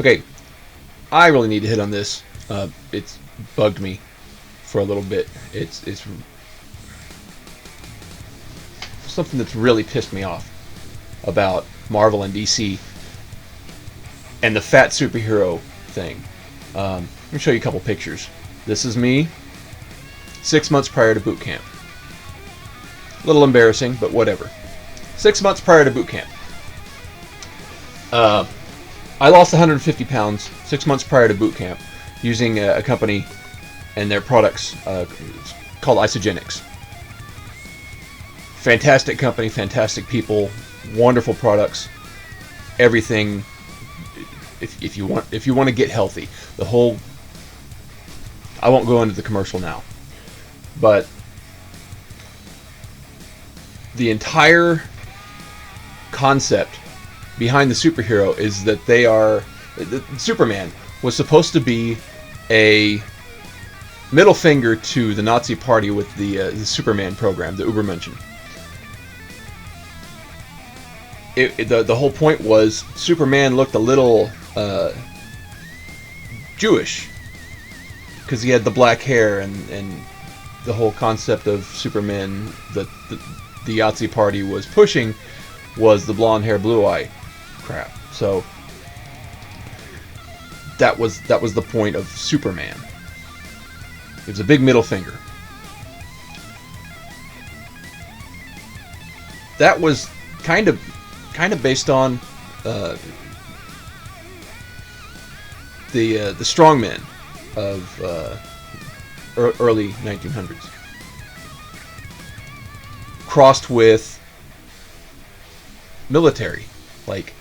Okay, I really need to hit on this. It's bugged me for a little bit. It's something that's really pissed me off about Marvel and DC and the fat superhero thing. Let me show you a couple pictures. This is me 6 months prior to boot camp. A little embarrassing, but whatever. 6 months prior to boot camp. I lost 150 pounds 6 months prior to boot camp using a company and their products called Isogenics. Fantastic company, fantastic people, wonderful products, everything. If you want to get healthy, the whole. I won't go into the commercial now, but the entire concept behind the superhero is that they are. Superman was supposed to be a middle finger to the Nazi Party with the Superman program, the Übermenschen. The whole point was Superman looked a little Jewish because he had the black hair, and the whole concept of Superman that the Nazi Party was pushing was the blonde hair, blue eye crap. So that was the point of Superman. It was a big middle finger. That was kind of based on the strongmen of early 1900s, crossed with military, like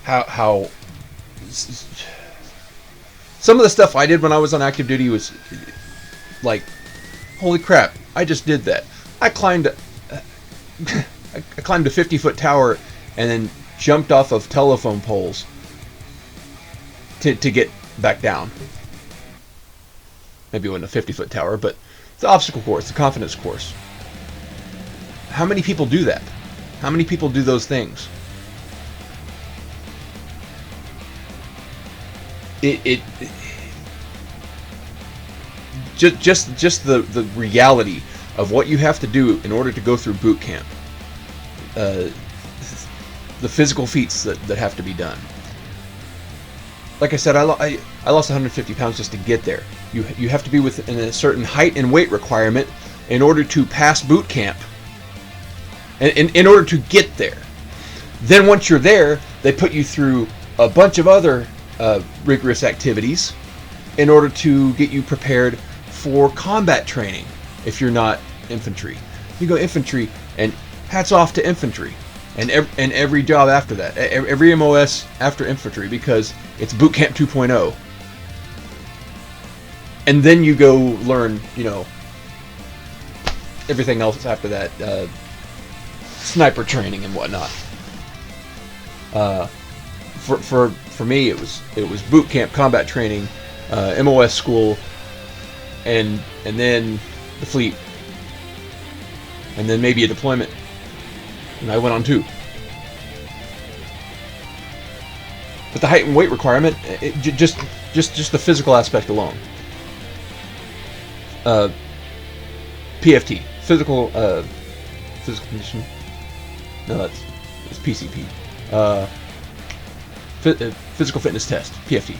how some of the stuff I did when I was on active duty was like, holy crap! I just did that. I climbed a 50-foot tower and then jumped off of telephone poles to get back down. Maybe it wasn't a 50-foot tower, but the obstacle course, the confidence course. How many people do that? How many people do those things? Just the reality of what you have to do in order to go through boot camp. The physical feats that have to be done. Like I said, I lost 150 pounds just to get there. You have to be within a certain height and weight requirement in order to pass boot camp. And in order to get there. Then once you're there, they put you through a bunch of other rigorous activities in order to get you prepared for combat training if you're not infantry. You go infantry, and hats off to infantry. And every job after that, every MOS after infantry, because it's boot camp 2.0. And then you go learn, everything else after that, sniper training and whatnot. For me, it was boot camp, combat training, MOS school, and then the fleet, and then maybe a deployment. And I went on 2. But the height and weight requirement, just the physical aspect alone. PFT, physical condition. No, it's PCP. Physical fitness test, PFT.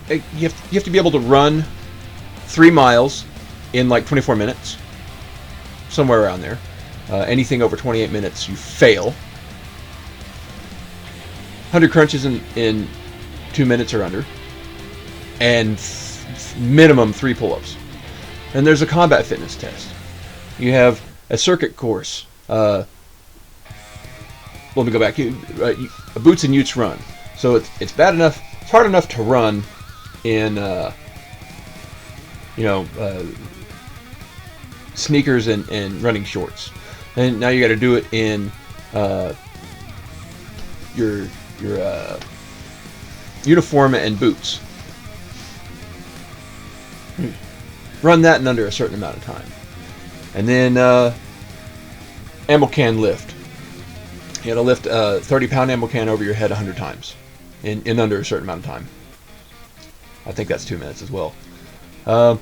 You have to be able to run 3 miles in like 24 minutes. Somewhere around there. Anything over 28 minutes, you fail. 100 crunches in 2 minutes or under. And minimum 3 pull-ups. And there's a combat fitness test. You have a circuit course. Let me go back. A boots and utes run. So it's bad enough. It's hard enough to run in sneakers and running shorts, and now you got to do it in your uniform and boots. Run that in under a certain amount of time, and then ammo can lift. You got to lift a 30-pound ammo can over your head 100 times in under a certain amount of time. I think that's 2 minutes as well. And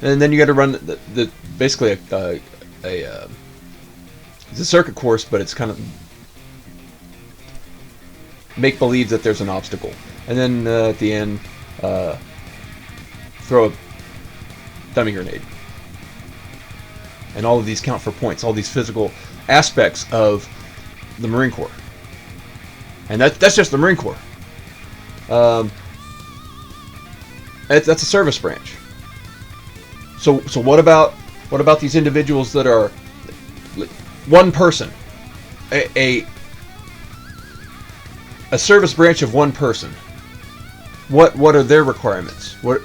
then you got to run the basically it's a circuit course, but it's kind of make believe that there's an obstacle, and then at the end, throw a dummy grenade. And all of these count for points. All these physical aspects of the Marine Corps, and that's just the Marine Corps. That's a service branch. So what about these individuals that are one person, a service branch of one person? What are their requirements? What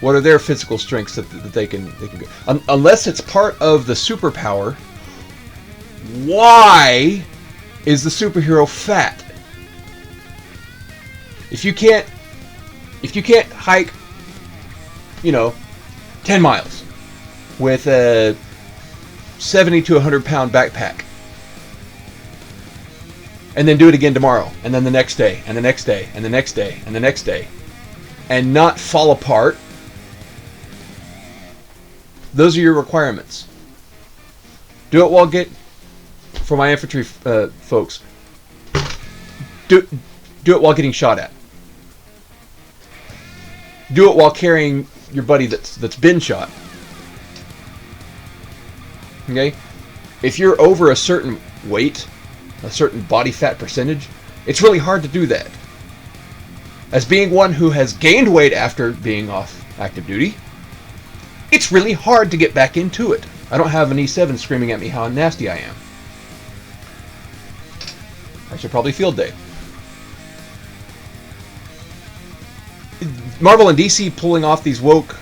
are their physical strengths that they can go? Unless it's part of the superpower, why is the superhero fat? If you can't hike, 10 miles with a 70 to 100 pound backpack, and then do it again tomorrow, and then the next day, and the next day, and the next day, and the next day, and not fall apart, those are your requirements. Do it while for my infantry folks, do it while getting shot at. Do it while carrying your buddy that's been shot. Okay? If you're over a certain weight, a certain body fat percentage, it's really hard to do that. As being one who has gained weight after being off active duty, it's really hard to get back into it. I don't have an E7 screaming at me how nasty I am. I should probably field day. Marvel and DC pulling off these woke.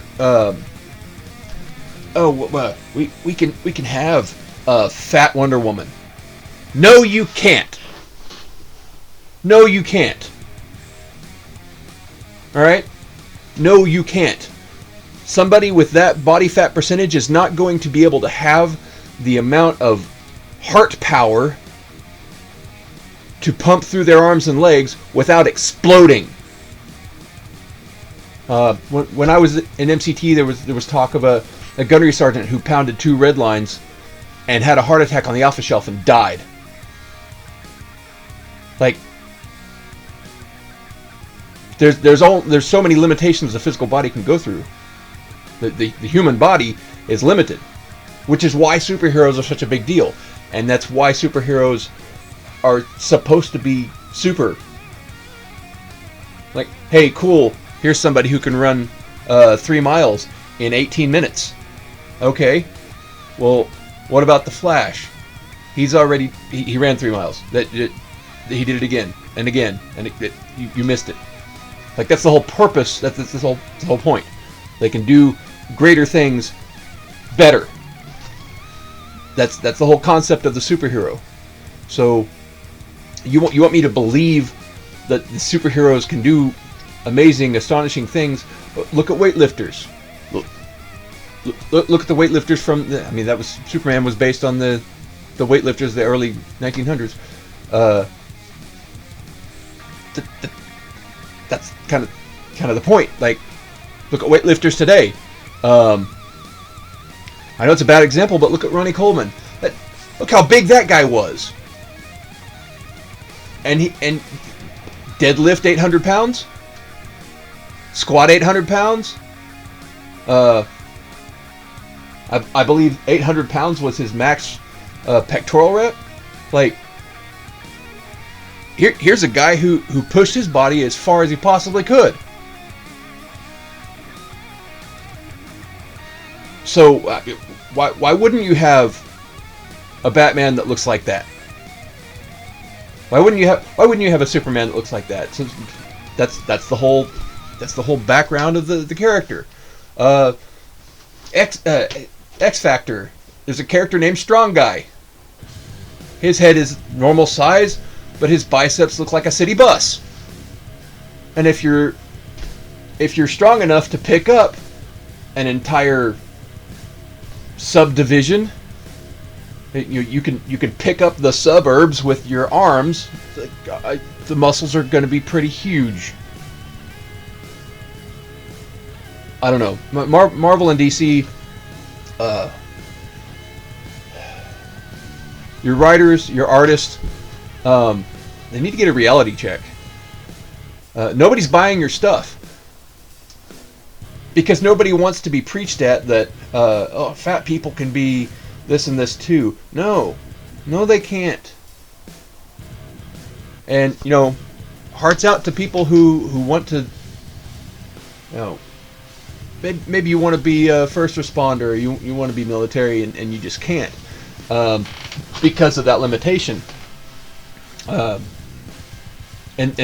We can have a fat Wonder Woman. No, you can't. No, you can't. All right? No, you can't. Somebody with that body fat percentage is not going to be able to have the amount of heart power to pump through their arms and legs without exploding. When I was in MCT, there was talk of a gunnery sergeant who pounded 2 red lines and had a heart attack on the Alpha Shelf and died. Like, there's so many limitations the physical body can go through. The human body is limited, which is why superheroes are such a big deal, and that's why superheroes are supposed to be super. Like, hey, cool, here's somebody who can run 3 miles in 18 minutes. Okay, well, what about the Flash? He's already he ran 3 miles. He did it again and again, and you missed it. Like, that's the whole purpose. That's the whole point. They can do greater things better. That's the whole concept of the superhero. So you want me to believe that the superheroes can do amazing, astonishing things? Look at weightlifters. Look at the weightlifters from that was Superman was based on the weightlifters of the early 1900s. That's kind of the point. Like, look at weightlifters today. I know it's a bad example, but look at Ronnie Coleman. Look how big that guy was. And deadlift 800 pounds, squat 800 pounds. I believe 800 pounds was his max pectoral rep. Like, here's a guy who pushed his body as far as he possibly could. So why wouldn't you have a Batman that looks like that? Why wouldn't you have a Superman that looks like that? Since that's the whole background of the character. X Factor. There's a character named Strong Guy. His head is normal size, but his biceps look like a city bus. And if you're strong enough to pick up an entire subdivision You can pick up the suburbs with your arms. The muscles are going to be pretty huge. I don't know. Marvel and DC, your writers, your artists, they need to get a reality check. Nobody's buying your stuff because nobody wants to be preached at that. Fat people can be this and this too. No, they can't. And hearts out to people who want to. Maybe you want to be a first responder. You want to be military, and you just can't because of that limitation. And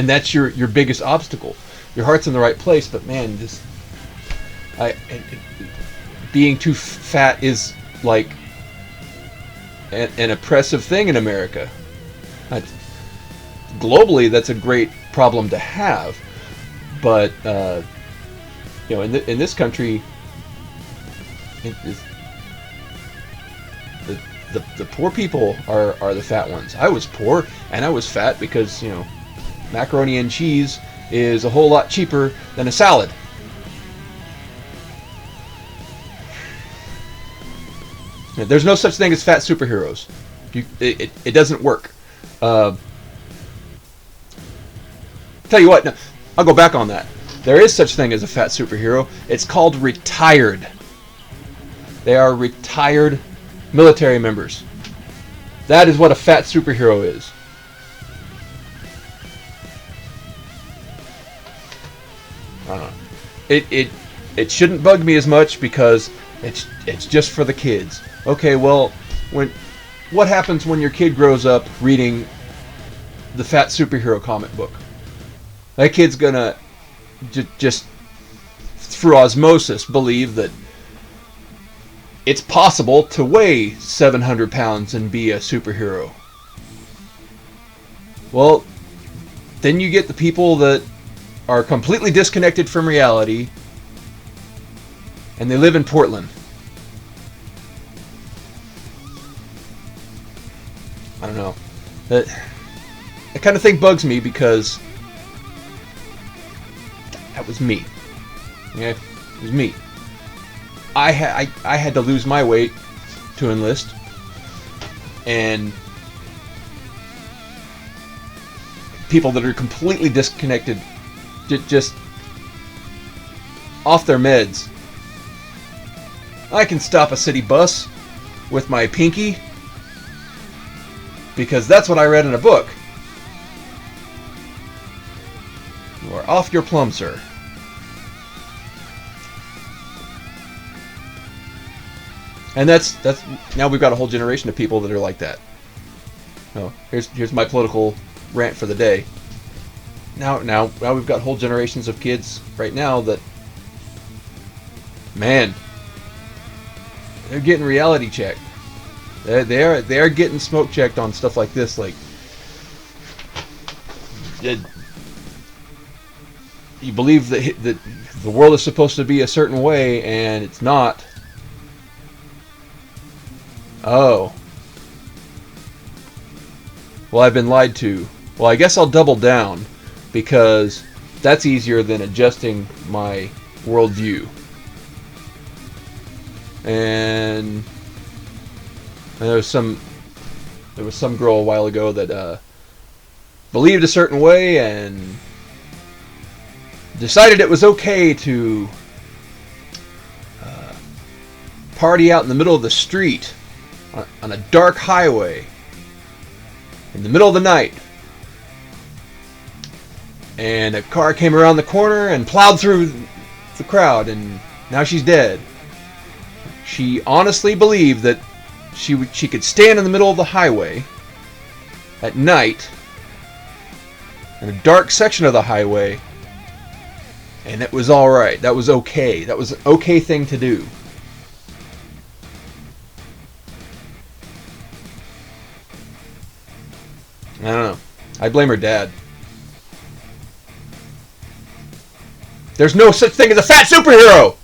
that's your biggest obstacle. Your heart's in the right place, but man, being too fat is like an oppressive thing in America. Globally, that's a great problem to have, but in this country, the poor people are the fat ones. I was poor and I was fat because macaroni and cheese is a whole lot cheaper than a salad. There's no such thing as fat superheroes. It doesn't work. Tell you what, no, I'll go back on that. There is such thing as a fat superhero. It's called retired. They are retired military members. That is what a fat superhero is. I don't know. It shouldn't bug me as much because it's just for the kids. Okay, well, what happens when your kid grows up reading the fat superhero comic book? That kid's gonna just through osmosis believe that it's possible to weigh 700 pounds and be a superhero. Well, then you get the people that are completely disconnected from reality and they live in Portland. I don't know. That kind of thing bugs me because that was me. Okay? It was me. I had to lose my weight to enlist, and people that are completely disconnected, just off their meds. I can stop a city bus with my pinky because that's what I read in a book. You are off your plum, sir. And that's now we've got a whole generation of people that are like that. Oh, here's my political rant for the day. Now we've got whole generations of kids right now that, man, they're getting reality checked. They are getting smoke checked on stuff like this. Like, you believe that the world is supposed to be a certain way and it's not. Oh. Well, I've been lied to. Well, I guess I'll double down because that's easier than adjusting my worldview. And there was some girl a while ago that believed a certain way and decided it was okay to party out in the middle of the street on a dark highway in the middle of the night. And a car came around the corner and plowed through the crowd, and now she's dead. She honestly believed that she could stand in the middle of the highway at night in a dark section of the highway, and it was all right. That was okay. That was an okay thing to do. I don't know. I blame her dad. There's no such thing as a fat superhero!